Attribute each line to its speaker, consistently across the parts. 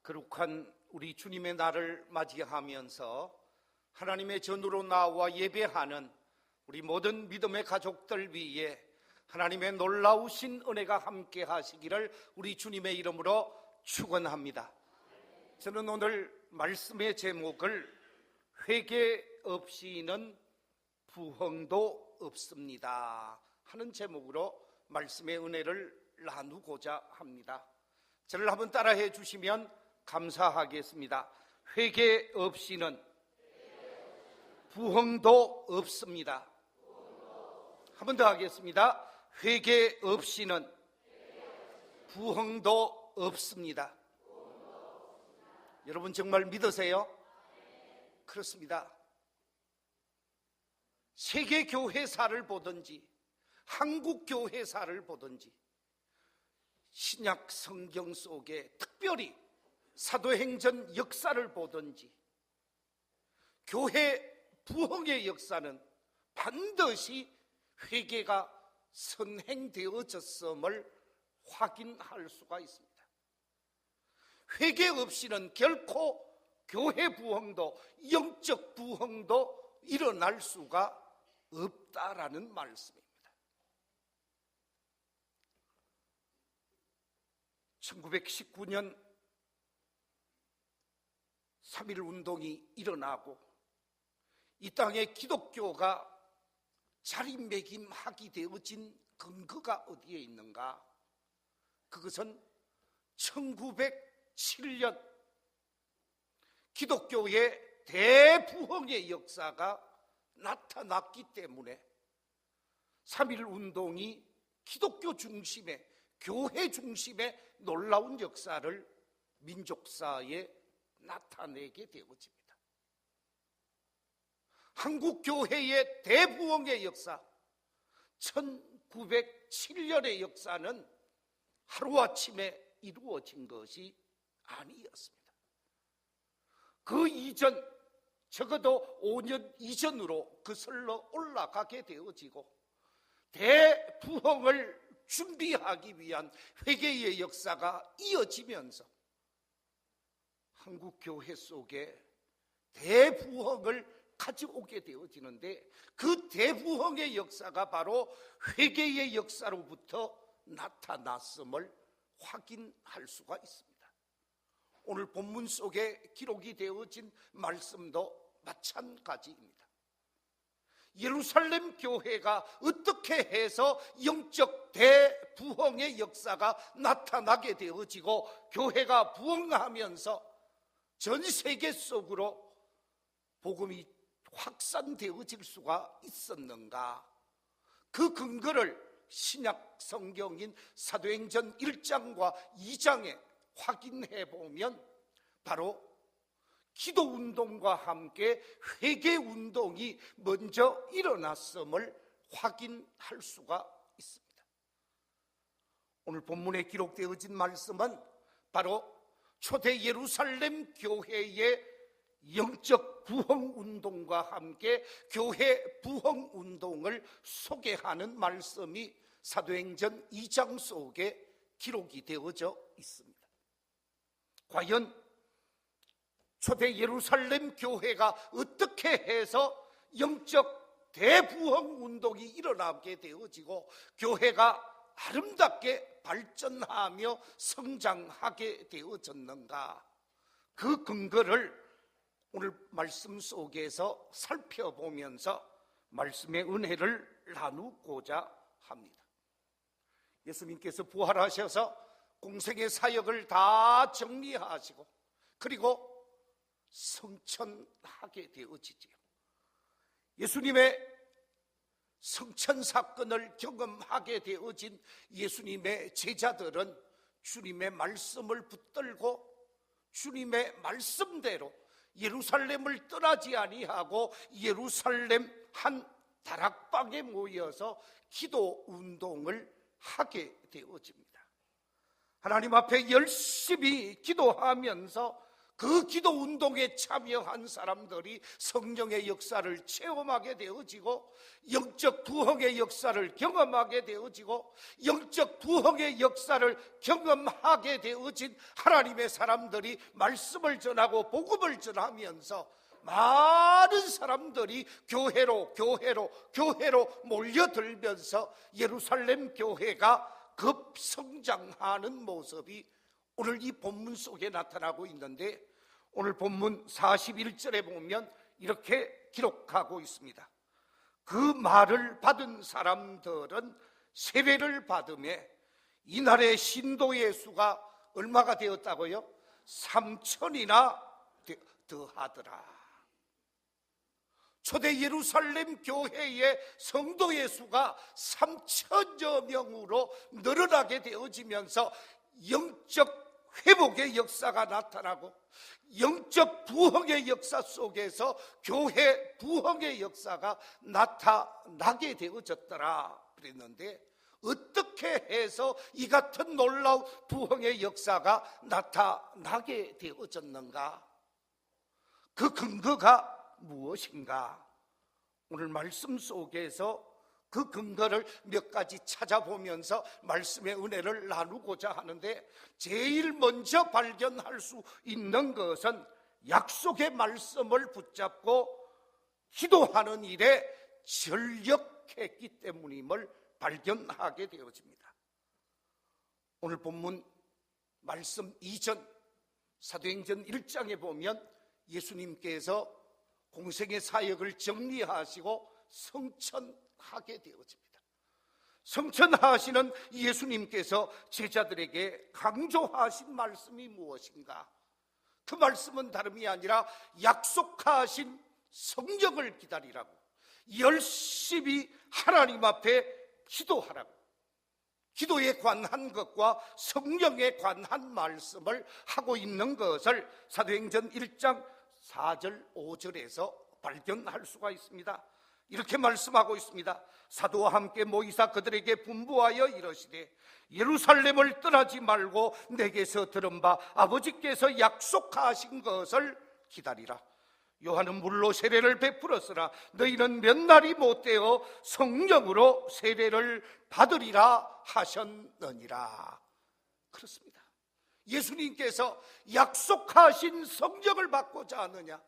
Speaker 1: 거룩한 우리 주님의 날을 맞이하면서 하나님의 전으로 나와 예배하는 우리 모든 믿음의 가족들 위에 하나님의 놀라우신 은혜가 함께 하시기를 우리 주님의 이름으로 축원합니다. 저는 오늘 말씀의 제목을 회개 없이는 부흥도 없습니다 하는 제목으로 말씀의 은혜를 나누고자 합니다. 저를 한번 따라해 주시면 감사하겠습니다. 회개 없이는 부흥도 없습니다. 한 번 더 하겠습니다. 회개 없이는 부흥도 없습니다. 여러분 정말 믿으세요? 그렇습니다. 세계 교회사를 보든지 한국 교회사를 보든지 신약 성경 속에 특별히 사도행전 역사를 보든지 교회 부흥의 역사는 반드시 회개가 선행되어졌음을 확인할 수가 있습니다. 회개 없이는 결코 교회 부흥도 영적 부흥도 일어날 수가 없다라는 말씀입니다. 1919년 3.1 운동이 일어나고 이 땅에 기독교가 자리매김하게 되어진 근거가 어디에 있는가? 그것은 1907년 기독교의 대부흥의 역사가 나타났기 때문에 3.1 운동이 기독교 중심의 교회 중심의 놀라운 역사를 민족사에 나타내게 되어집니다. 한국교회의 대부흥의 역사 1907년의 역사는 하루아침에 이루어진 것이 아니었습니다. 그 이전 적어도 5년 이전으로 거슬러 올라가게 되어지고 대부흥을 준비하기 위한 회개의 역사가 이어지면서 한국교회 속에 대부흥을 가져오게 되어지는데 그 대부흥의 역사가 바로 회개의 역사로부터 나타났음을 확인할 수가 있습니다. 오늘 본문 속에 기록이 되어진 말씀도 마찬가지입니다. 예루살렘 교회가 어떻게 해서 영적 대부흥의 역사가 나타나게 되어지고 교회가 부흥하면서 전 세계 속으로 복음이 확산되어질 수가 있었는가? 그 근거를 신약 성경인 사도행전 1장과 2장에 확인해 보면 바로 기도운동과 함께 회개운동이 먼저 일어났음을 확인할 수가 있습니다. 오늘 본문에 기록되어진 말씀은 바로 초대 예루살렘 교회의 영적 부흥운동과 함께 교회 부흥운동을 소개하는 말씀이 사도행전 2장 속에 기록이 되어져 있습니다. 과연 초대 예루살렘 교회가 어떻게 해서 영적 대부흥운동이 일어나게 되어지고 교회가 아름답게 발전하며 성장하게 되어졌는가? 그 근거를 오늘 말씀 속에서 살펴보면서 말씀의 은혜를 나누고자 합니다. 예수님께서 부활하셔서 공생의 사역을 다 정리하시고 그리고 성천하게 되어지지요. 예수님의 성천 사건을 경험하게 되어진 예수님의 제자들은 주님의 말씀을 붙들고 주님의 말씀대로 예루살렘을 떠나지 아니하고 예루살렘 한 다락방에 모여서 기도 운동을 하게 되어집니다. 하나님 앞에 열심히 기도하면서 그 기도 운동에 참여한 사람들이 성령의 역사를 체험하게 되어지고 영적 부흥의 역사를 경험하게 되어지고 영적 부흥의 역사를 경험하게 되어진 하나님의 사람들이 말씀을 전하고 복음을 전하면서 많은 사람들이 교회로 몰려들면서 예루살렘 교회가 급성장하는 모습이 오늘 이 본문 속에 나타나고 있는데, 오늘 본문 41절에 보면 이렇게 기록하고 있습니다. 그 말을 받은 사람들은 세례를 받음에 이날의 신도의 수가 얼마가 되었다고요? 3,000이나 더하더라. 초대 예루살렘 교회의 성도의 수가 3,000여 명으로 늘어나게 되어지면서 영적 회복의 역사가 나타나고 영적 부흥의 역사 속에서 교회 부흥의 역사가 나타나게 되어졌더라 그랬는데, 어떻게 해서 이 같은 놀라운 부흥의 역사가 나타나게 되어졌는가? 그 근거가 무엇인가? 오늘 말씀 속에서 그 근거를 몇 가지 찾아보면서 말씀의 은혜를 나누고자 하는데, 제일 먼저 발견할 수 있는 것은 약속의 말씀을 붙잡고 기도하는 일에 전력했기 때문임을 발견하게 되어집니다. 오늘 본문 말씀 이전 사도행전 1장에 보면 예수님께서 공생의 사역을 정리하시고 성천하게 되어집니다. 성천하시는 예수님께서 제자들에게 강조하신 말씀이 무엇인가? 그 말씀은 다름이 아니라 약속하신 성령을 기다리라고, 열심히 하나님 앞에 기도하라고, 기도에 관한 것과 성령에 관한 말씀을 하고 있는 것을 사도행전 1장 4절 5절에서 발견할 수가 있습니다. 이렇게 말씀하고 있습니다. 사도와 함께 모이사 그들에게 분부하여 이르시되 예루살렘을 떠나지 말고 내게서 들은 바 아버지께서 약속하신 것을 기다리라. 요한은 물로 세례를 베풀었으나 너희는 몇 날이 못되어 성령으로 세례를 받으리라 하셨느니라. 그렇습니다. 예수님께서 약속하신 성령을 받고자 하느냐?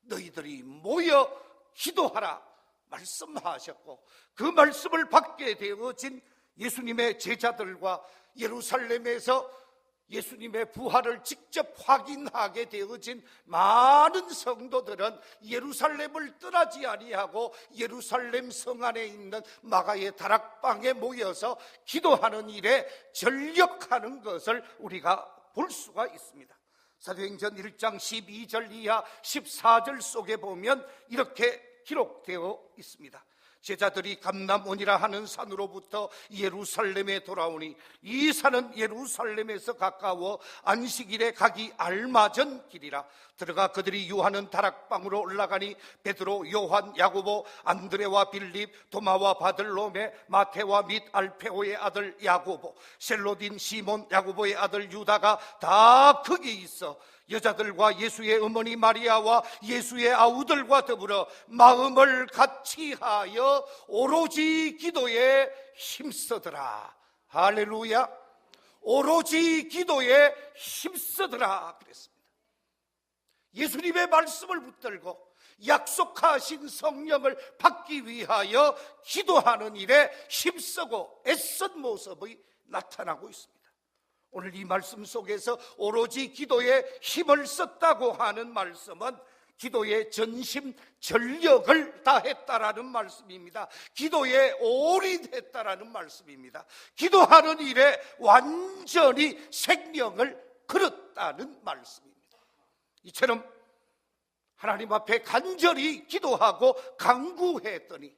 Speaker 1: 너희들이 모여 기도하라 말씀하셨고, 그 말씀을 받게 되어진 예수님의 제자들과 예루살렘에서 예수님의 부활을 직접 확인하게 되어진 많은 성도들은 예루살렘을 떠나지 아니하고 예루살렘 성 안에 있는 마가의 다락방에 모여서 기도하는 일에 전력하는 것을 우리가 볼 수가 있습니다. 사도행전 1장 12절 이하 14절 속에 보면 이렇게 기록되어 있습니다. 제자들이 감람원이라 하는 산으로부터 예루살렘에 돌아오니 이 산은 예루살렘에서 가까워 안식일에 가기 알맞은 길이라. 들어가 그들이 유하는 다락방으로 올라가니 베드로, 요한, 야고보, 안드레와 빌립, 도마와 바들로메, 마테와 및 알페오의 아들 야고보, 셀로딘 시몬 야고보의 아들 유다가 다 거기 있어 여자들과 예수의 어머니 마리아와 예수의 아우들과 더불어 마음을 같이하여 오로지 기도에 힘쓰더라. 할렐루야. 오로지 기도에 힘쓰더라 그랬습니다. 예수님의 말씀을 붙들고 약속하신 성령을 받기 위하여 기도하는 일에 힘쓰고 애쓴 모습이 나타나고 있습니다. 오늘 이 말씀 속에서 오로지 기도에 힘을 썼다고 하는 말씀은 기도에 전심 전력을 다했다라는 말씀입니다. 기도에 올인했다라는 말씀입니다. 기도하는 일에 완전히 생명을 걸었다는 말씀입니다. 이처럼 하나님 앞에 간절히 기도하고 간구했더니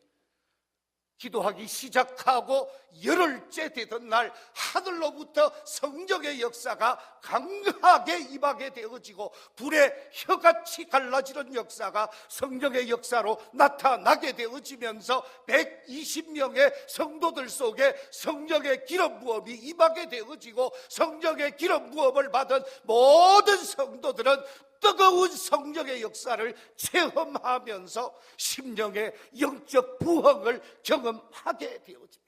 Speaker 1: 기도하기 시작하고 열흘째 되던 날 하늘로부터 성령의 역사가 강하게 임하게 되어지고 불의 혀같이 갈라지는 역사가 성령의 역사로 나타나게 되어지면서 120명의 성도들 속에 성령의 기름 부음이 임하게 되어지고 성령의 기름 부음을 받은 모든 성도들은 뜨거운 성령의 역사를 체험하면서 심령의 영적 부흥을 경험하게 되어집니다.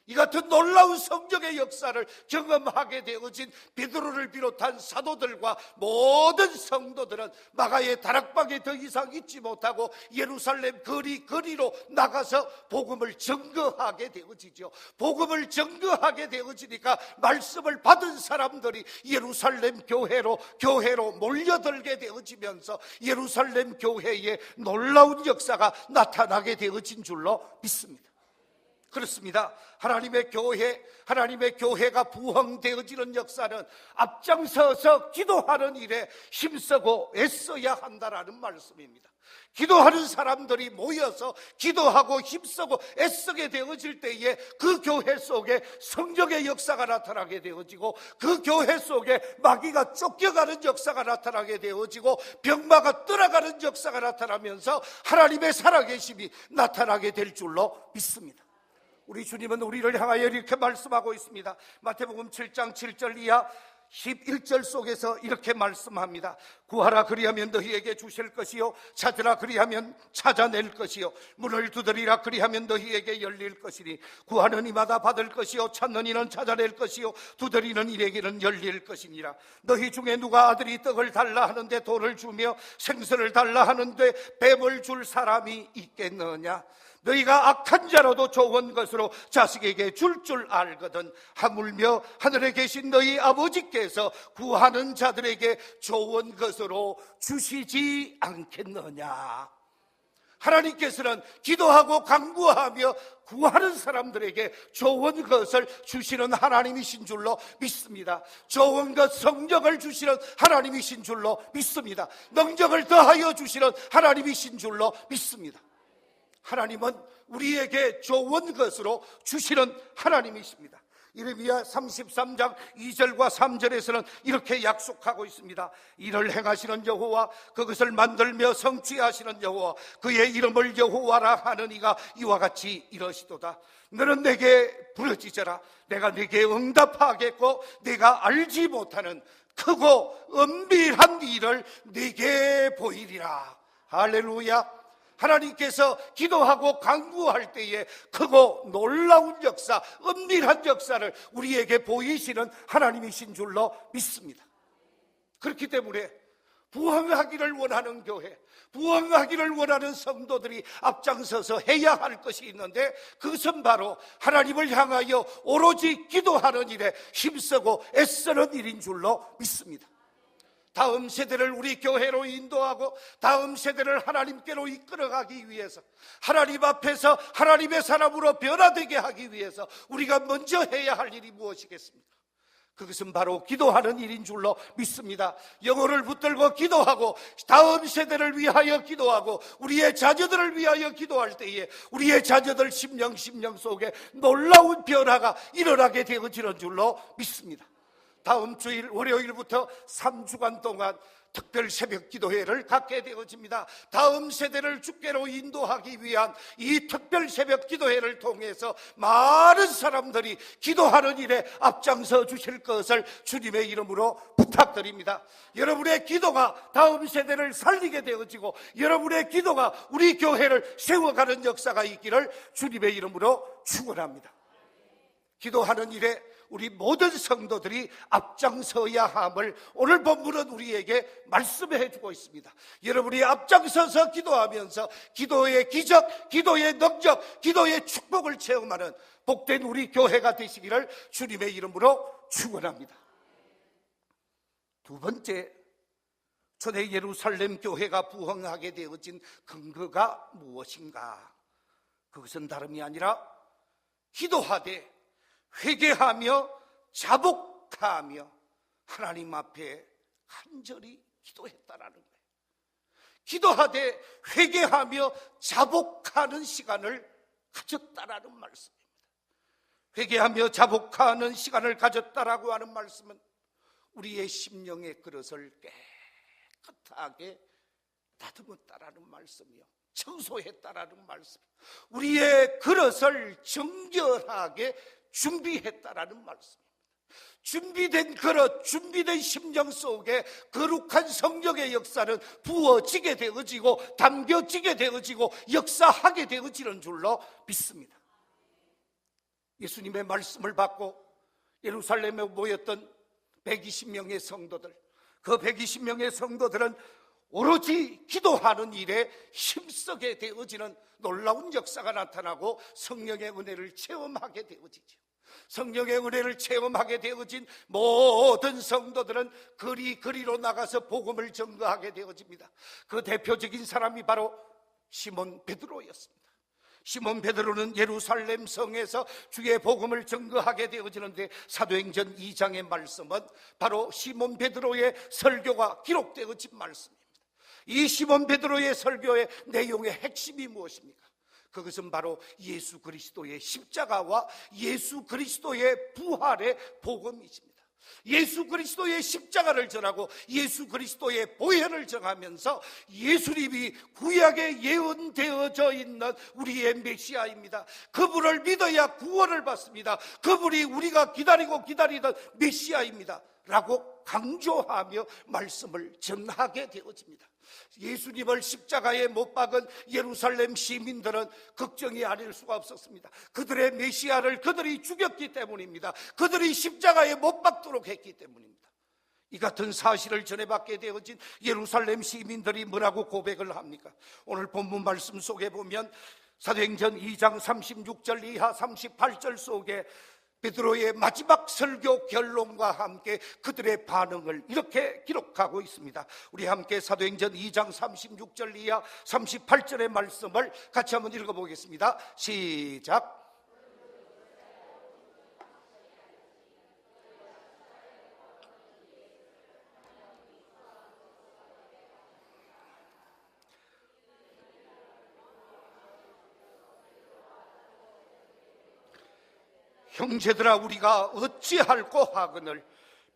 Speaker 1: 이 같은 놀라운 성령의 역사를 경험하게 되어진 베드로를 비롯한 사도들과 모든 성도들은 마가의 다락방에 더 이상 있지 못하고 예루살렘 거리로 나가서 복음을 증거하게 되어지죠. 복음을 증거하게 되어지니까 말씀을 받은 사람들이 예루살렘 교회로 몰려들게 되어지면서 예루살렘 교회에 놀라운 역사가 나타나게 되어진 줄로 믿습니다. 그렇습니다. 하나님의 교회가 부흥되어지는 역사는 앞장서서 기도하는 일에 힘쓰고 애써야 한다라는 말씀입니다. 기도하는 사람들이 모여서 기도하고 힘쓰고 애쓰게 되어질 때에 그 교회 속에 성령의 역사가 나타나게 되어지고 그 교회 속에 마귀가 쫓겨가는 역사가 나타나게 되어지고 병마가 떠나가는 역사가 나타나면서 하나님의 살아계심이 나타나게 될 줄로 믿습니다. 우리 주님은 우리를 향하여 이렇게 말씀하고 있습니다. 마태복음 7장 7절 이하 11절 속에서 이렇게 말씀합니다. 구하라 그리하면 너희에게 주실 것이요 찾으라 그리하면 찾아낼 것이요 문을 두드리라 그리하면 너희에게 열릴 것이니 구하는 이마다 받을 것이요 찾는 이는 찾아낼 것이요 두드리는 이에게는 열릴 것이니라. 너희 중에 누가 아들이 떡을 달라 하는데 돌을 주며 생선을 달라 하는데 뱀을 줄 사람이 있겠느냐. 너희가 악한 자로도 좋은 것으로 자식에게 줄 알거든 하물며 하늘에 계신 너희 아버지께서 구하는 자들에게 좋은 것으로 주시지 않겠느냐. 하나님께서는 기도하고 간구하며 구하는 사람들에게 좋은 것을 주시는 하나님이신 줄로 믿습니다. 좋은 것, 성령을 주시는 하나님이신 줄로 믿습니다. 능력을 더하여 주시는 하나님이신 줄로 믿습니다. 하나님은 우리에게 좋은 것으로 주시는 하나님이십니다. 이레미야 33장 2절과 3절에서는 이렇게 약속하고 있습니다. 이를 행하시는 여호와, 그것을 만들며 성취하시는 여호와, 그의 이름을 여호와라 하는 이가 이와 같이 이러시도다. 너는 내게 부르짖어라. 내가 네게 응답하겠고 네가 알지 못하는 크고 은밀한 일을 네게 보이리라. 할렐루야. 하나님께서 기도하고 간구할 때에 크고 놀라운 역사, 은밀한 역사를 우리에게 보이시는 하나님이신 줄로 믿습니다. 그렇기 때문에 부흥하기를 원하는 교회, 부흥하기를 원하는 성도들이 앞장서서 해야 할 것이 있는데 그것은 바로 하나님을 향하여 오로지 기도하는 일에 힘쓰고 애쓰는 일인 줄로 믿습니다. 다음 세대를 우리 교회로 인도하고 다음 세대를 하나님께로 이끌어가기 위해서 하나님 앞에서 하나님의 사람으로 변화되게 하기 위해서 우리가 먼저 해야 할 일이 무엇이겠습니까? 그것은 바로 기도하는 일인 줄로 믿습니다. 영혼을 붙들고 기도하고 다음 세대를 위하여 기도하고 우리의 자녀들을 위하여 기도할 때에 우리의 자녀들 심령 속에 놀라운 변화가 일어나게 되어지는 줄로 믿습니다. 다음 주일 월요일부터 3주간 동안 특별 새벽 기도회를 갖게 되어집니다. 다음 세대를 주께로 인도하기 위한 이 특별 새벽 기도회를 통해서 많은 사람들이 기도하는 일에 앞장서 주실 것을 주님의 이름으로 부탁드립니다. 여러분의 기도가 다음 세대를 살리게 되어지고 여러분의 기도가 우리 교회를 세워가는 역사가 있기를 주님의 이름으로 축원합니다. 기도하는 일에 우리 모든 성도들이 앞장서야 함을 오늘 본문은 우리에게 말씀해 주고 있습니다. 여러분이 앞장서서 기도하면서 기도의 기적, 기도의 능력, 기도의 축복을 체험하는 복된 우리 교회가 되시기를 주님의 이름으로 축원합니다. 두 번째, 초대 예루살렘 교회가 부흥하게 되어진 근거가 무엇인가? 그것은 다름이 아니라 기도하되 회개하며 자복하며 하나님 앞에 간절히 기도했다라는 거예요. 기도하되 회개하며 자복하는 시간을 가졌다라는 말씀입니다. 회개하며 자복하는 시간을 가졌다라고 하는 말씀은 우리의 심령의 그릇을 깨끗하게 다듬었다라는 말씀이요, 청소했다라는 말씀, 우리의 그릇을 정결하게 준비했다라는 말씀입니다. 준비된 그릇, 준비된 심령 속에 거룩한 성령의 역사는 부어지게 되어지고 담겨지게 되어지고 역사하게 되어지는 줄로 믿습니다. 예수님의 말씀을 받고 예루살렘에 모였던 120명의 성도들, 그 120명의 성도들은 오로지 기도하는 일에 힘쓰게 되어지는 놀라운 역사가 나타나고 성령의 은혜를 체험하게 되어지죠. 성령의 은혜를 체험하게 되어진 모든 성도들은 거리로 나가서 복음을 전거하게 되어집니다. 그 대표적인 사람이 바로 시몬 베드로였습니다. 시몬 베드로는 예루살렘 성에서 주의 복음을 전거하게 되어지는데, 사도행전 2장의 말씀은 바로 시몬 베드로의 설교가 기록되어진 말씀입니다. 이 시몬 베드로의 설교의 내용의 핵심이 무엇입니까? 그것은 바로 예수 그리스도의 십자가와 예수 그리스도의 부활의 복음이십니다. 예수 그리스도의 십자가를 전하고 예수 그리스도의 보혈을 전하면서 예수님이 구약에 예언되어져 있는 우리의 메시아입니다. 그분을 믿어야 구원을 받습니다. 그분이 우리가 기다리던 메시아입니다 라고 강조하며 말씀을 전하게 되어집니다. 예수님을 십자가에 못 박은 예루살렘 시민들은 걱정이 아닐 수가 없었습니다. 그들의 메시아를 그들이 죽였기 때문입니다. 그들이 십자가에 못 박도록 했기 때문입니다. 이 같은 사실을 전해받게 되어진 예루살렘 시민들이 뭐라고 고백을 합니까? 오늘 본문 말씀 속에 보면 사도행전 2장 36절 이하 38절 속에 베드로의 마지막 설교 결론과 함께 그들의 반응을 이렇게 기록하고 있습니다. 우리 함께 사도행전 2장 36절 이하 38절의 말씀을 같이 한번 읽어보겠습니다. 시작. 형제들아, 우리가 어찌할꼬 하거늘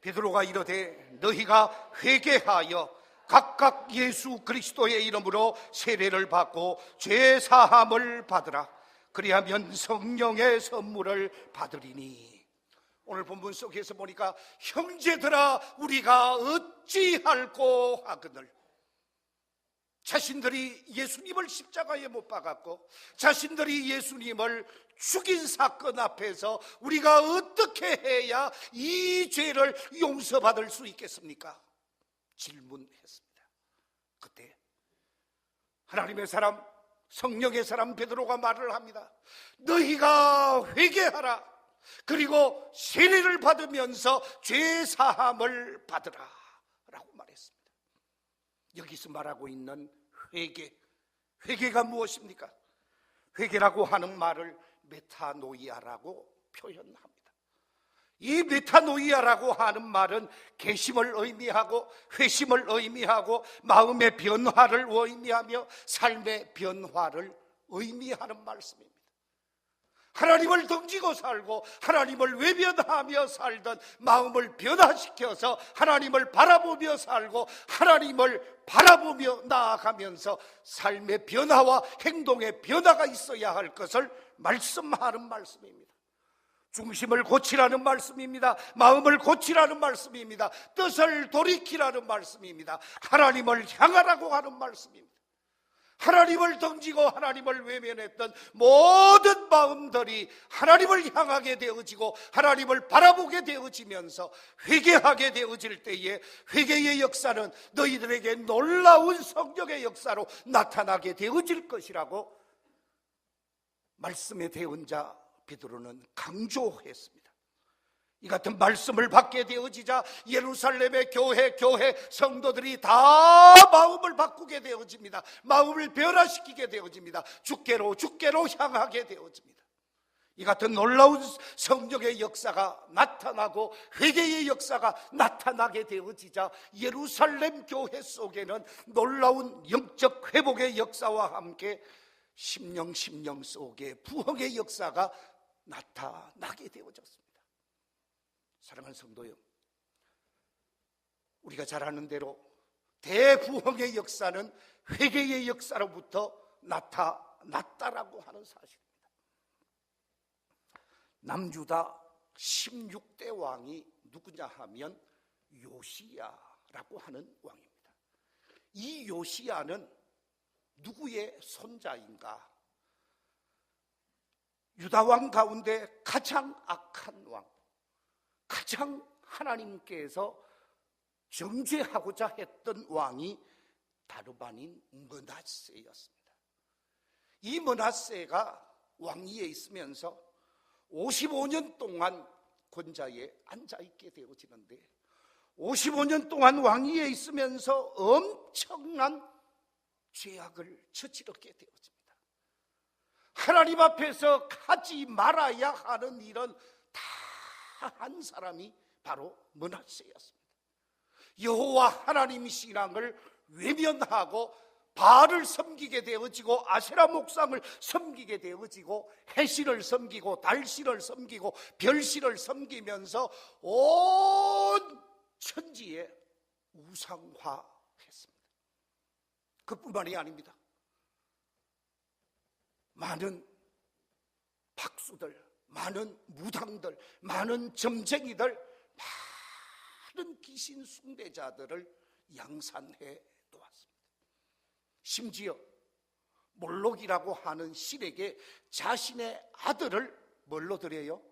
Speaker 1: 베드로가 이르되 너희가 회개하여 각각 예수 그리스도의 이름으로 세례를 받고 죄 사함을 받으라. 그리하면 성령의 선물을 받으리니. 오늘 본문 속에서 보니까 형제들아 우리가 어찌할꼬 하거늘, 자신들이 예수님을 십자가에 못 박았고 자신들이 예수님을 죽인 사건 앞에서 우리가 어떻게 해야 이 죄를 용서받을 수 있겠습니까? 질문했습니다. 그때 하나님의 사람, 성령의 사람 베드로가 말을 합니다. 너희가 회개하라. 그리고 세례를 받으면서 죄 사함을 받으라 라고 말했습니다. 여기서 말하고 있는 회개가 무엇입니까? 회개라고 하는 말을 메타노이아라고 표현합니다. 이 메타노이아라고 하는 말은 개심을 의미하고 회심을 의미하고 마음의 변화를 의미하며 삶의 변화를 의미하는 말씀입니다. 하나님을 던지고 살고 하나님을 외면하며 살던 마음을 변화시켜서 하나님을 바라보며 살고 하나님을 바라보며 나아가면서 삶의 변화와 행동의 변화가 있어야 할 것을 말씀하는 말씀입니다. 중심을 고치라는 말씀입니다. 마음을 고치라는 말씀입니다. 뜻을 돌이키라는 말씀입니다. 하나님을 향하라고 하는 말씀입니다. 하나님을 던지고 하나님을 외면했던 모든 마음들이 하나님을 향하게 되어지고 하나님을 바라보게 되어지면서 회개하게 되어질 때에 회개의 역사는 너희들에게 놀라운 성령의 역사로 나타나게 되어질 것이라고 말씀의 대언자 베드로는 강조했습니다. 이 같은 말씀을 받게 되어지자 예루살렘의 교회 성도들이 다 마음을 바꾸게 되어집니다. 마음을 변화시키게 되어집니다. 주께로 향하게 되어집니다. 이 같은 놀라운 성령의 역사가 나타나고 회개의 역사가 나타나게 되어지자 예루살렘 교회 속에는 놀라운 영적 회복의 역사와 함께 심령 속에 부흥의 역사가 나타나게 되어졌습니다. 사랑하는 성도여, 우리가 잘 아는 대로 대부흥의 역사는 회개의 역사로부터 나타났다라고 하는 사실입니다. 남유다 16대 왕이 누구냐 하면 요시야라고 하는 왕입니다. 이 요시야는 누구의 손자인가? 유다 왕 가운데 가장 악한 왕, 가장 하나님께서 정죄하고자 했던 왕이 다름 아닌 므낫세였습니다. 이 므낫세가 왕위에 있으면서 55년 동안 권좌에 앉아있게 되어지는데, 55년 동안 왕위에 있으면서 엄청난 죄악을 저지르게 되어집니다. 하나님 앞에서 하지 말아야 하는 일은 다 한 사람이 바로 므낫세였습니다. 여호와 하나님 신앙을 외면하고 바알을 섬기게 되어지고 아세라 목상을 섬기게 되어지고 해신을 섬기고 달신을 섬기고 별신을 섬기면서 온 천지에 우상화했습니다. 그뿐만이 아닙니다. 많은 박수들, 많은 무당들, 많은 점쟁이들, 많은 귀신 숭배자들을 양산해 놓았습니다. 심지어 몰록이라고 하는 신에게 자신의 아들을 뭘로 드려요?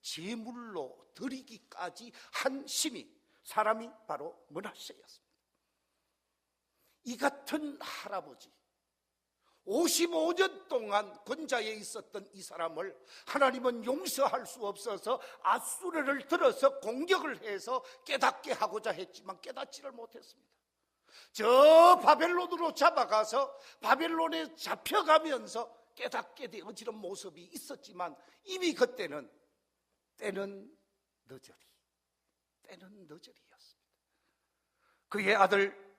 Speaker 1: 제물로 드리기까지 한 신이, 사람이 바로 므낫세였습니다. 이 같은 할아버지, 55년 동안 권좌에 있었던 이 사람을 하나님은 용서할 수 없어서 아수르를 들어서 공격을 해서 깨닫게 하고자 했지만 깨닫지를 못했습니다. 저 바벨론으로 잡아가서 바벨론에 잡혀가면서 깨닫게 되어지는 모습이 있었지만 이미 그때는 때는 너저리였습니다. 그의 아들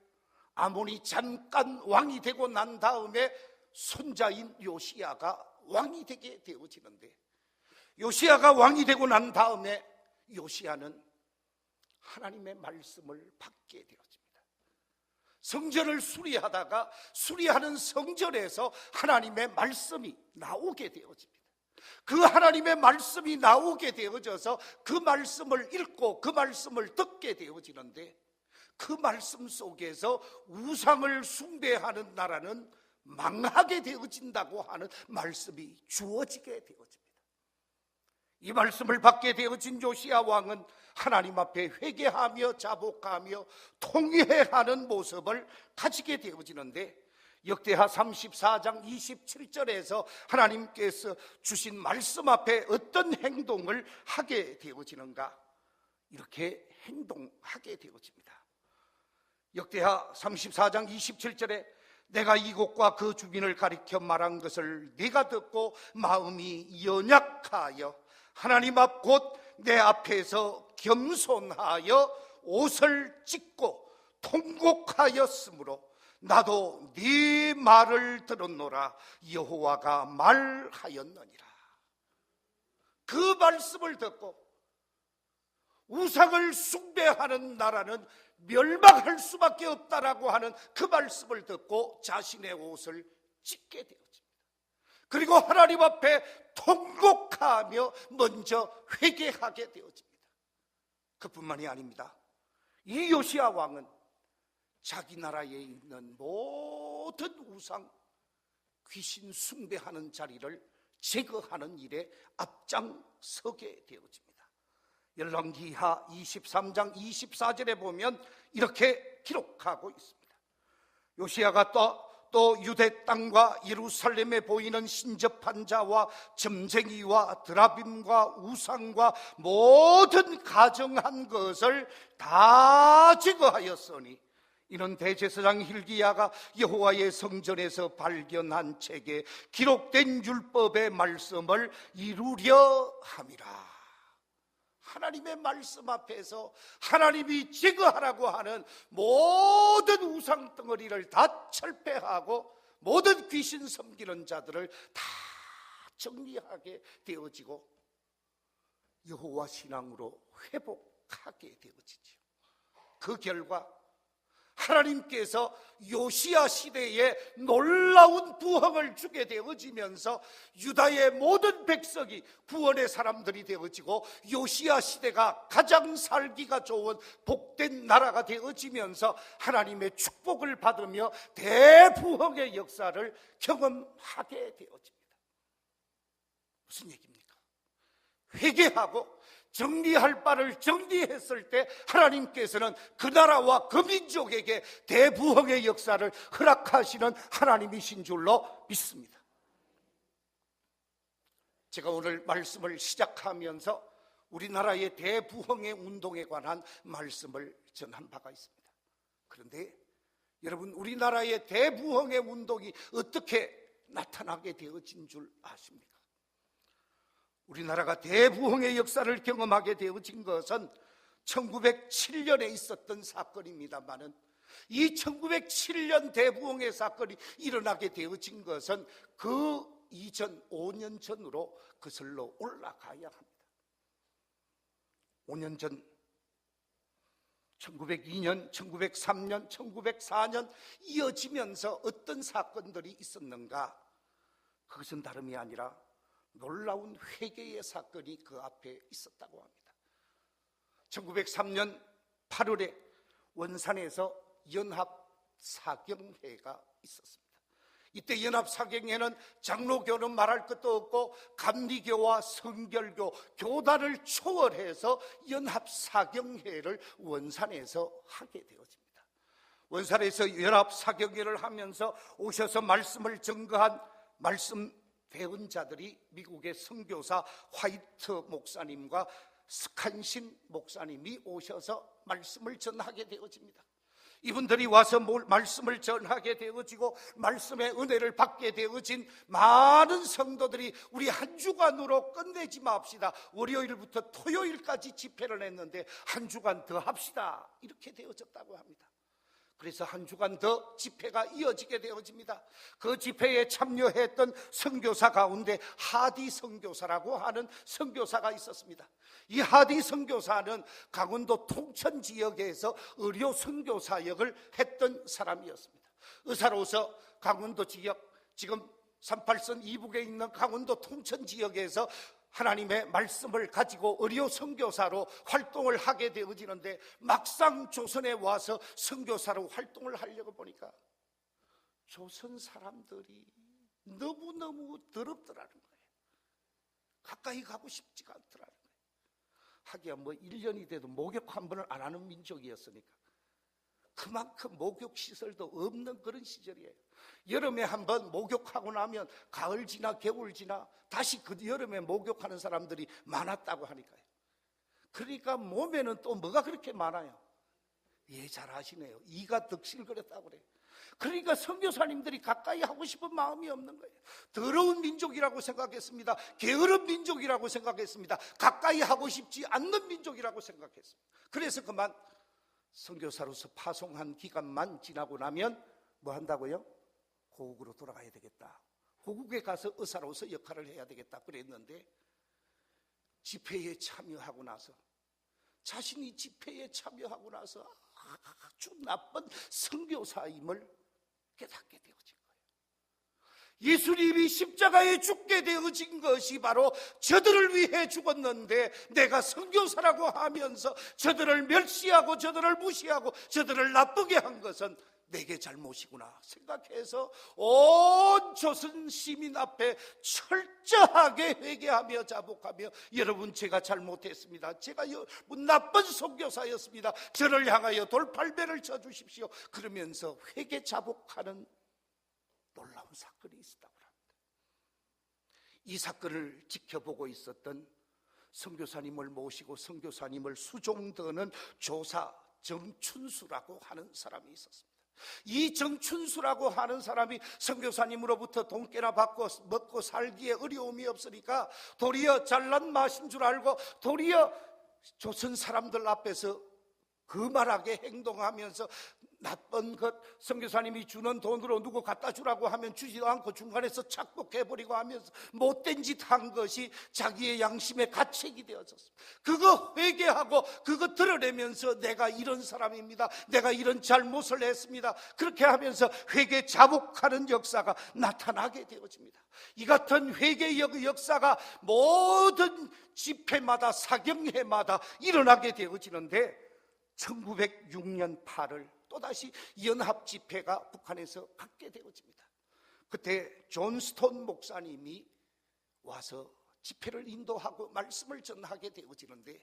Speaker 1: 아몬이 잠깐 왕이 되고 난 다음에 손자인 요시야가 왕이 되게 되어지는데, 요시야가 왕이 되고 난 다음에 요시야는 하나님의 말씀을 받게 되어집니다. 성전을 수리하다가 수리하는 성전에서 하나님의 말씀이 나오게 되어집니다. 그 하나님의 말씀이 나오게 되어져서 그 말씀을 읽고 그 말씀을 듣게 되어지는데, 그 말씀 속에서 우상을 숭배하는 나라는 망하게 되어진다고 하는 말씀이 주어지게 되어집니다. 이 말씀을 받게 되어진 요시야 왕은 하나님 앞에 회개하며 자복하며 통회하는 모습을 가지게 되어지는데, 역대하 34장 27절에서 하나님께서 주신 말씀 앞에 어떤 행동을 하게 되어지는가? 이렇게 행동하게 되어집니다. 역대하 34장 27절에 내가 이곳과 그 주민을 가리켜 말한 것을 네가 듣고 마음이 연약하여 하나님 앞 곧 내 앞에서 겸손하여 옷을 찢고 통곡하였으므로 나도 네 말을 들었노라. 여호와가 말하였느니라. 그 말씀을 듣고 우상을 숭배하는 나라는 멸망할 수밖에 없다라고 하는 그 말씀을 듣고 자신의 옷을 찢게 되어집니다. 그리고 하나님 앞에 통곡하며 먼저 회개하게 되어집니다. 그뿐만이 아닙니다. 이 요시야 왕은 자기 나라에 있는 모든 우상, 귀신 숭배하는 자리를 제거하는 일에 앞장서게 되어집니다. 열왕기하 23장 24절에 보면 이렇게 기록하고 있습니다. 요시야가 또 유대 땅과 예루살렘에 보이는 신접한 자와 점쟁이와 드라빔과 우상과 모든 가정한 것을 다 제거하였으니 이는 대제사장 hil기야가 여호와의 성전에서 발견한 책에 기록된 율법의 말씀을 이루려 함이라. 하나님의 말씀 앞에서 하나님이 제거하라고 하는 모든 우상 덩어리를 다 철폐하고 모든 귀신 섬기는 자들을 다 정리하게 되어지고 여호와 신앙으로 회복하게 되어지죠. 그 결과 하나님께서 요시야 시대에 놀라운 부흥을 주게 되어지면서 유다의 모든 백성이 구원의 사람들이 되어지고 요시야 시대가 가장 살기가 좋은 복된 나라가 되어지면서 하나님의 축복을 받으며 대부흥의 역사를 경험하게 되어집니다. 무슨 얘기입니까? 회개하고 정리할 바를 정리했을 때 하나님께서는 그 나라와 그 민족에게 대부흥의 역사를 허락하시는 하나님이신 줄로 믿습니다. 제가 오늘 말씀을 시작하면서 우리나라의 대부흥의 운동에 관한 말씀을 전한 바가 있습니다. 그런데 여러분, 우리나라의 대부흥의 운동이 어떻게 나타나게 되어진 줄 아십니까? 우리나라가 대부흥의 역사를 경험하게 되어진 것은 1907년에 있었던 사건입니다만은 이 1907년 대부흥의 사건이 일어나게 되어진 것은 그 이전 5년 전으로 거슬러 올라가야 합니다. 5년 전 1902년, 1903년, 1904년 이어지면서 어떤 사건들이 있었는가? 그것은 다름이 아니라 놀라운 회개의 사건이 그 앞에 있었다고 합니다. 1903년 8월에 원산에서 연합사경회가 있었습니다. 이때 연합사경회는 장로교는 말할 것도 없고 감리교와 성결교, 교단을 초월해서 연합사경회를 원산에서 하게 되어집니다. 원산에서 연합사경회를 하면서 오셔서 말씀을 증거한 말씀 배운 자들이 미국의 선교사 화이트 목사님과 스칸신 목사님이 오셔서 말씀을 전하게 되어집니다. 이분들이 와서 말씀을 전하게 되어지고 말씀의 은혜를 받게 되어진 많은 성도들이 우리 한 주간으로 끝내지 맙시다. 월요일부터 토요일까지 집회를 했는데 한 주간 더 합시다. 이렇게 되어졌다고 합니다. 그래서 한 주간 더 집회가 이어지게 되어집니다. 그 집회에 참여했던 선교사 가운데 하디 선교사라고 하는 선교사가 있었습니다. 이 하디 선교사는 강원도 통천 지역에서 의료 선교사역을 했던 사람이었습니다. 의사로서 강원도 지역, 지금 38선 이북에 있는 강원도 통천 지역에서 하나님의 말씀을 가지고 의료 선교사로 활동을 하게 되어지는데 막상 조선에 와서 선교사로 활동을 하려고 보니까 조선 사람들이 너무너무 더럽더라는 거예요. 가까이 가고 싶지가 않더라는 거예요. 하기야 뭐 1년이 돼도 목욕 한 번을 안 하는 민족이었으니까 그만큼 목욕 시설도 없는 그런 시절이에요. 여름에 한번 목욕하고 나면 가을 지나 겨울 지나 다시 그 여름에 목욕하는 사람들이 많았다고 하니까요. 그러니까 몸에는 또 뭐가 그렇게 많아요? 예, 잘 아시네요. 이가 득실거렸다고 그래요. 그러니까 선교사님들이 가까이 하고 싶은 마음이 없는 거예요. 더러운 민족이라고 생각했습니다. 게으른 민족이라고 생각했습니다. 가까이 하고 싶지 않는 민족이라고 생각했습니다. 그래서 그만 선교사로서 파송한 기간만 지나고 나면 뭐 한다고요? 고국으로 돌아가야 되겠다. 고국에 가서 의사로서 역할을 해야 되겠다 그랬는데 집회에 참여하고 나서 자신이 집회에 참여하고 나서 아주 나쁜 선교사임을 깨닫게 되어진 거예요. 예수님이 십자가에 죽게 되어진 것이 바로 저들을 위해 죽었는데 내가 선교사라고 하면서 저들을 멸시하고 저들을 무시하고 저들을 나쁘게 한 것은 내게 잘못이구나 생각해서 온 조선 시민 앞에 철저하게 회개하며 자복하며 여러분 제가 잘못했습니다. 제가 나쁜 선교사였습니다. 저를 향하여 돌팔매를 쳐주십시오. 그러면서 회개 자복하는 놀라운 사건이 있었다고 합니다. 이 사건을 지켜보고 있었던 선교사님을 모시고 선교사님을 수종드는 조사 정춘수라고 하는 사람이 있었습니다. 이 정춘수라고 하는 사람이 선교사님으로부터 돈깨나 받고 먹고 살기에 어려움이 없으니까 도리어 잘난 맛인 줄 알고 도리어 조선 사람들 앞에서 거만하게 행동하면서 나쁜 것, 선교사님이 주는 돈으로 누구 갖다 주라고 하면 주지도 않고 중간에서 착복해버리고 하면서 못된 짓 한 것이 자기의 양심의 가책이 되어졌습니다. 그거 회개하고 그거 드러내면서 내가 이런 사람입니다, 내가 이런 잘못을 했습니다, 그렇게 하면서 회개 자복하는 역사가 나타나게 되어집니다. 이 같은 회개의 역사가 모든 집회마다 사경회마다 일어나게 되어지는데 1906년 8월 또다시 연합 집회가 북한에서 갖게 되어집니다. 그때 존 스톤 목사님이 와서 집회를 인도하고 말씀을 전하게 되어지는데,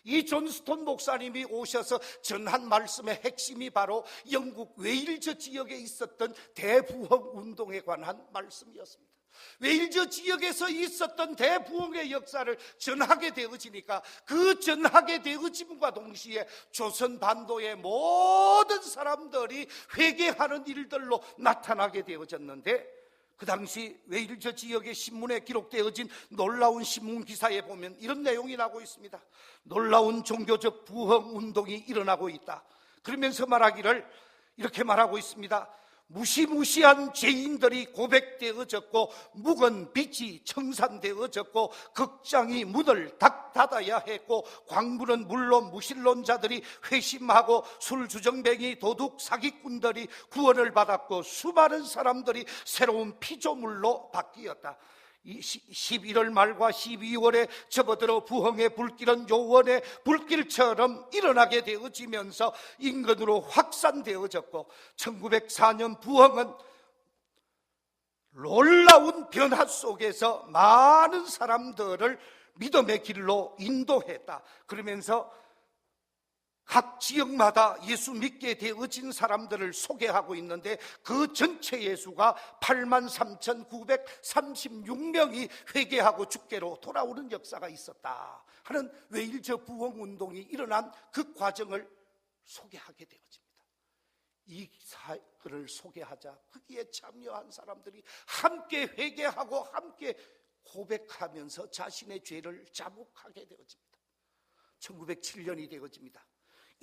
Speaker 1: 이 존 스톤 목사님이 오셔서 전한 말씀의 핵심이 바로 영국 웨일즈 지역에 있었던 대부흥 운동에 관한 말씀이었습니다. 웨일즈 지역에서 있었던 대부흥의 역사를 전하게 되어지니까 그 전하게 되어짐과 동시에 조선 반도의 모든 사람들이 회개하는 일들로 나타나게 되어졌는데, 그 당시 웨일즈 지역의 신문에 기록되어진 놀라운 신문 기사에 보면 이런 내용이 나오고 있습니다. 놀라운 종교적 부흥 운동이 일어나고 있다. 그러면서 말하기를 이렇게 말하고 있습니다. 무시무시한 죄인들이 고백되어졌고 묵은 빛이 청산되어졌고 극장이 문을 닫아야 했고 광부는 물론 무신론자들이 회심하고 술주정뱅이 도둑 사기꾼들이 구원을 받았고 수많은 사람들이 새로운 피조물로 바뀌었다. 11월 말과 12월에 접어들어 부흥의 불길은 요원의 불길처럼 일어나게 되어지면서 인근으로 확산되어졌고 1904년 부흥은 놀라운 변화 속에서 많은 사람들을 믿음의 길로 인도했다. 그러면서 각 지역마다 예수 믿게 되어진 사람들을 소개하고 있는데 그 전체 예수가 83,936명이 회개하고 주께로 돌아오는 역사가 있었다 하는 웨일즈 부흥 운동이 일어난 그 과정을 소개하게 되어집니다. 이 사건을 소개하자 거기에 참여한 사람들이 함께 회개하고 함께 고백하면서 자신의 죄를 자복하게 되어집니다. 1907년이 되어집니다.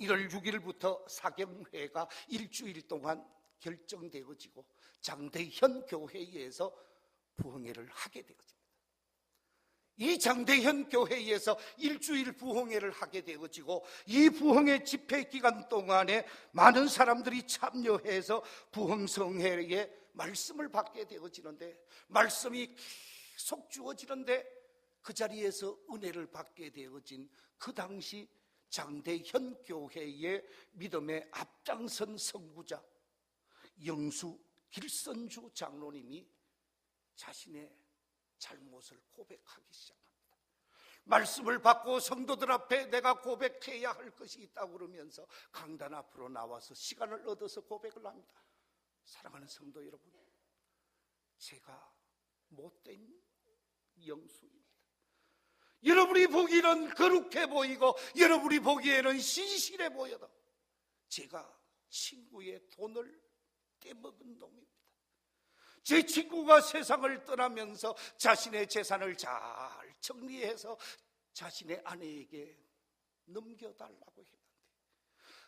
Speaker 1: 1월 6일부터 사경회가 일주일 동안 결정되어지고 장대현 교회에서 부흥회를 하게 되어집니다. 이 장대현 교회에서 일주일 부흥회를 하게 되어지고 이 부흥회 집회 기간 동안에 많은 사람들이 참여해서 부흥성회의 말씀을 받게 되어지는데, 말씀이 계속 주어지는데 그 자리에서 은혜를 받게 되어진 그 당시 장대현 교회의 믿음의 앞장선 선구자 영수 길선주 장로님이 자신의 잘못을 고백하기 시작합니다. 말씀을 받고 성도들 앞에 내가 고백해야 할 것이 있다고 그러면서 강단 앞으로 나와서 시간을 얻어서 고백을 합니다. 사랑하는 성도 여러분, 제가 못된 영수입니다. 여러분이 보기에는 거룩해 보이고 여러분이 보기에는 신실해 보여도 제가 친구의 돈을 떼먹은 놈입니다. 제 친구가 세상을 떠나면서 자신의 재산을 잘 정리해서 자신의 아내에게 넘겨달라고 했는데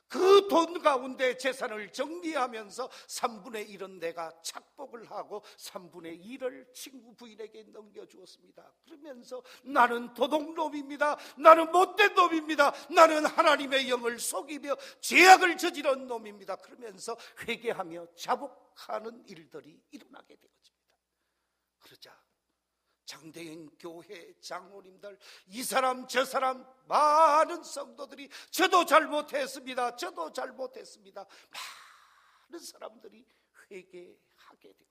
Speaker 1: 그 돈 가운데 재산을 정리하면서 3분의 1은 내가 착복을 하고 3분의 1을 친구 부인에게 넘겨주었습니다. 그러면서 나는 도둑놈입니다, 나는 못된 놈입니다, 나는 하나님의 영을 속이며 죄악을 저지른 놈입니다. 그러면서 회개하며 자복하는 일들이 일어나게 되어집니다. 그러자 장대현 교회 장로님들, 이 사람 저 사람 많은 성도들이 저도 잘못했습니다, 저도 잘못했습니다, 많은 사람들이 회개하게 되어집니다.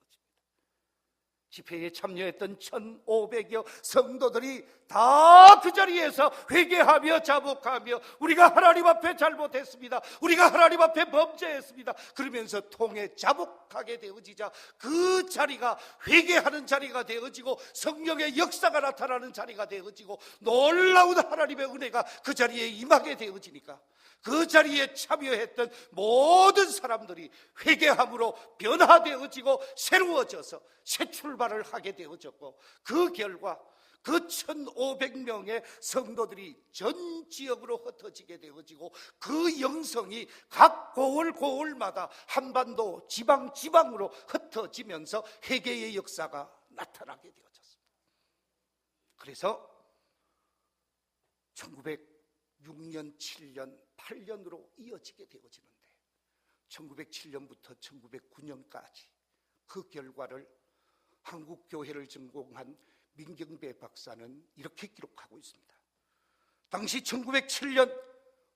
Speaker 1: 집회에 참여했던 1,500여 성도들이 다 그 자리에서 회개하며 자복하며 우리가 하나님 앞에 잘못했습니다, 우리가 하나님 앞에 범죄했습니다 그러면서 통해 자복하게 되어지자 그 자리가 회개하는 자리가 되어지고 성령의 역사가 나타나는 자리가 되어지고 놀라운 하나님의 은혜가 그 자리에 임하게 되어지니까 그 자리에 참여했던 모든 사람들이 회개함으로 변화되어지고 새로워져서 새 출발을 하게 되어졌고 그 결과 그 1,500명의 성도들이 전 지역으로 흩어지게 되어지고 그 영성이 각 고을마다 한반도 지방으로 흩어지면서 회개의 역사가 나타나게 되어졌습니다. 그래서 1906년, 7년, 8년으로 이어지게 되어지는데 1907년부터 1909년까지 그 결과를 한국교회를 전공한 민경배 박사는 이렇게 기록하고 있습니다. 당시 1907년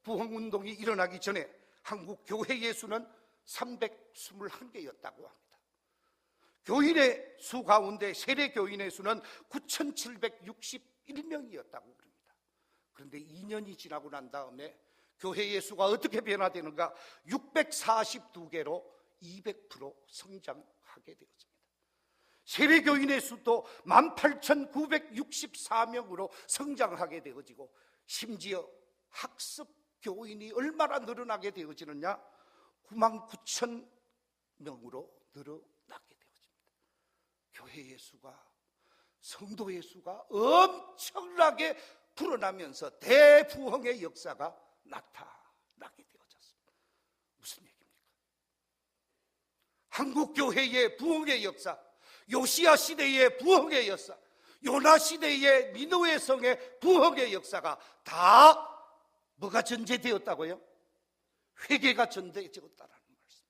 Speaker 1: 부흥운동이 일어나기 전에 한국교회의 수는 321개였다고 합니다. 교인의 수 가운데 세례교인의 수는 9,761명이었다고 그럽니다. 그런데 2년이 지나고 난 다음에 교회의 수가 어떻게 변화되는가? 642개로 200% 성장하게 되었습니다. 세례교인의 수도 18,964명으로 성장하게 되어지고 심지어 학습교인이 얼마나 늘어나게 되어지느냐? 99,000명으로 늘어나게 되어집니다. 교회의 수가, 성도의 수가 엄청나게 불어나면서 대부흥의 역사가 나타나게 되어졌습니다. 무슨 얘기입니까? 한국교회의 부흥의 역사, 요시야 시대의 부흥의 역사, 요나 시대의 니느웨 성의 부흥의 역사가 다 뭐가 전제되었다고요? 회개가 전제되었다라는 말씀.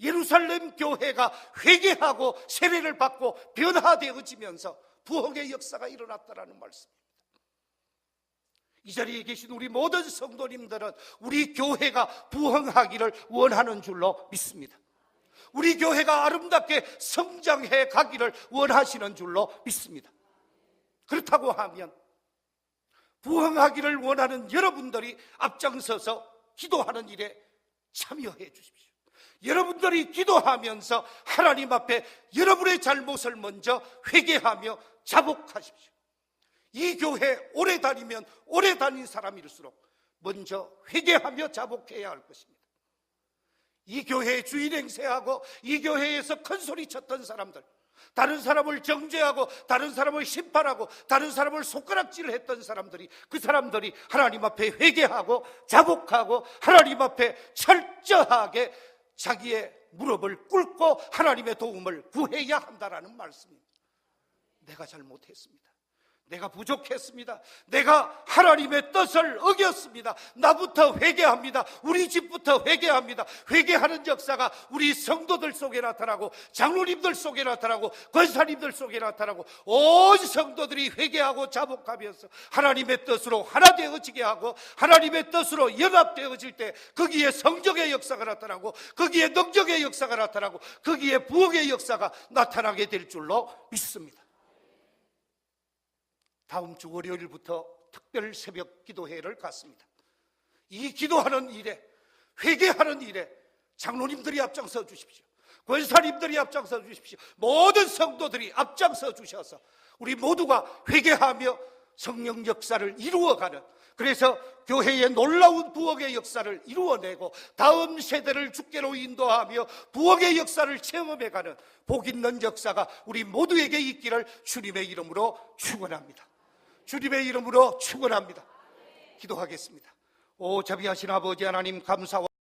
Speaker 1: 예루살렘 교회가 회개하고 세례를 받고 변화되어지면서 부흥의 역사가 일어났다라는 말씀입니다. 이 자리에 계신 우리 모든 성도님들은 우리 교회가 부흥하기를 원하는 줄로 믿습니다. 우리 교회가 아름답게 성장해 가기를 원하시는 줄로 믿습니다. 그렇다고 하면 부흥하기를 원하는 여러분들이 앞장서서 기도하는 일에 참여해 주십시오. 여러분들이 기도하면서 하나님 앞에 여러분의 잘못을 먼저 회개하며 자복하십시오. 이 교회 오래 다니면 오래 다닌 사람일수록 먼저 회개하며 자복해야 할 것입니다. 이 교회의 주인 행세하고 이 교회에서 큰 소리 쳤던 사람들, 다른 사람을 정죄하고 다른 사람을 심판하고 다른 사람을 손가락질을 했던 사람들이, 그 사람들이 하나님 앞에 회개하고 자복하고 하나님 앞에 철저하게 자기의 무릎을 꿇고 하나님의 도움을 구해야 한다라는 말씀입니다. 내가 잘못했습니다. 내가 부족했습니다. 내가 하나님의 뜻을 어겼습니다. 나부터 회개합니다. 우리 집부터 회개합니다. 회개하는 역사가 우리 성도들 속에 나타나고 장로님들 속에 나타나고 권사님들 속에 나타나고 온 성도들이 회개하고 자복하면서 하나님의 뜻으로 하나 되어지게 하고 하나님의 뜻으로 연합되어질 때 거기에 성적의 역사가 나타나고 거기에 능력의 역사가 나타나고 거기에 부흥의 역사가 나타나게 될 줄로 믿습니다. 다음 주 월요일부터 특별 새벽 기도회를 갖습니다. 이 기도하는 일에, 회개하는 일에 장로님들이 앞장서 주십시오. 권사님들이 앞장서 주십시오. 모든 성도들이 앞장서 주셔서 우리 모두가 회개하며 성령 역사를 이루어가는, 그래서 교회의 놀라운 부흥의 역사를 이루어내고 다음 세대를 주께로 인도하며 부흥의 역사를 체험해가는 복 있는 역사가 우리 모두에게 있기를 주님의 이름으로 축원합니다. 주님의 이름으로 축원합니다. 기도하겠습니다. 오 자비하신 아버지 하나님, 감사와